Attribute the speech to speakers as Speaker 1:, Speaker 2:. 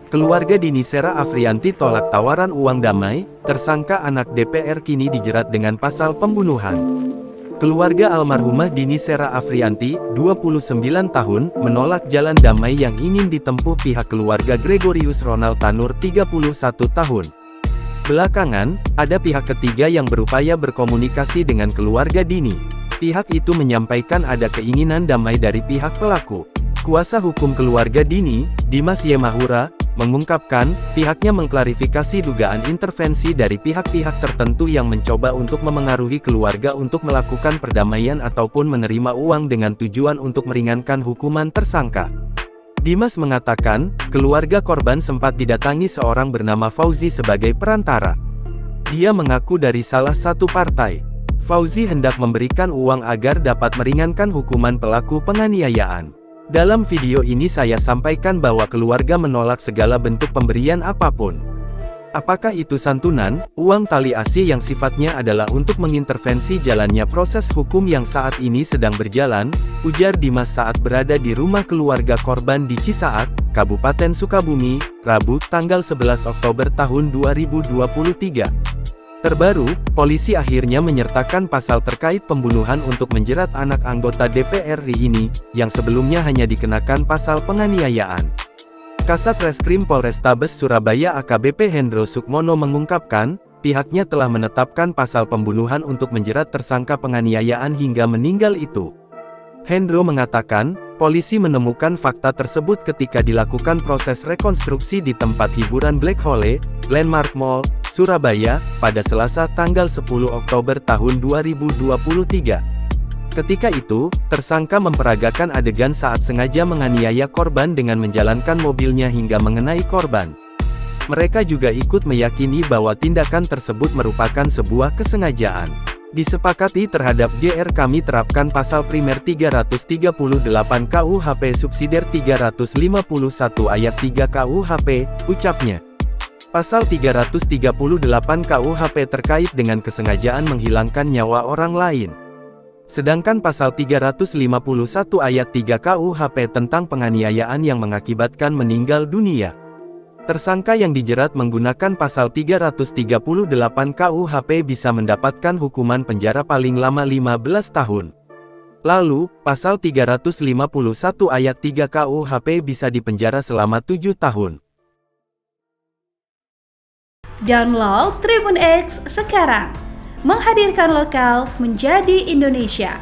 Speaker 1: Keluarga Dini Sera Afriyanti tolak tawaran uang damai, tersangka anak DPR kini dijerat dengan pasal pembunuhan. Keluarga almarhumah Dini Sera Afriyanti, 29 tahun, menolak jalan damai yang ingin ditempuh pihak keluarga Gregorius Ronald Tanur, 31 tahun. Belakangan, ada pihak ketiga yang berupaya berkomunikasi dengan keluarga Dini. Pihak itu menyampaikan ada keinginan damai dari pihak pelaku. Kuasa hukum keluarga Dini, Dimas Yemahura, mengungkapkan, pihaknya mengklarifikasi dugaan intervensi dari pihak-pihak tertentu yang mencoba untuk memengaruhi keluarga untuk melakukan perdamaian ataupun menerima uang dengan tujuan untuk meringankan hukuman tersangka. Dimas mengatakan, keluarga korban sempat didatangi seorang bernama Fauzi sebagai perantara. Dia mengaku dari salah satu partai. Fauzi hendak memberikan uang agar dapat meringankan hukuman pelaku penganiayaan. Dalam video ini saya sampaikan bahwa keluarga menolak segala bentuk pemberian apapun. Apakah itu santunan, uang tali asi yang sifatnya adalah untuk mengintervensi jalannya proses hukum yang saat ini sedang berjalan, ujar Dimas saat berada di rumah keluarga korban di Cisaat, Kabupaten Sukabumi, Rabu, tanggal 11 Oktober tahun 2023. Terbaru, polisi akhirnya menyertakan pasal terkait pembunuhan untuk menjerat anak anggota DPR RI ini, yang sebelumnya hanya dikenakan pasal penganiayaan. Kasat Reskrim Polrestabes Surabaya AKBP Hendro Sukmono mengungkapkan, pihaknya telah menetapkan pasal pembunuhan untuk menjerat tersangka penganiayaan hingga meninggal itu. Hendro mengatakan, polisi menemukan fakta tersebut ketika dilakukan proses rekonstruksi di tempat hiburan Black Hole, Landmark Mall, Surabaya, pada Selasa tanggal 10 Oktober tahun 2023. Ketika itu, tersangka memperagakan adegan saat sengaja menganiaya korban dengan menjalankan mobilnya hingga mengenai korban. Mereka juga ikut meyakini bahwa tindakan tersebut merupakan sebuah kesengajaan. Disepakati terhadap JR kami terapkan pasal primer 338 KUHP subsidiar 351 ayat 3 KUHP, ucapnya. Pasal 338 KUHP terkait dengan kesengajaan menghilangkan nyawa orang lain. Sedangkan pasal 351 ayat 3 KUHP tentang penganiayaan yang mengakibatkan meninggal dunia. Tersangka yang dijerat menggunakan pasal 338 KUHP bisa mendapatkan hukuman penjara paling lama 15 tahun. Lalu, pasal 351 ayat 3 KUHP bisa dipenjara selama 7 tahun.
Speaker 2: Download Tribun X sekarang, menghadirkan lokal menjadi Indonesia.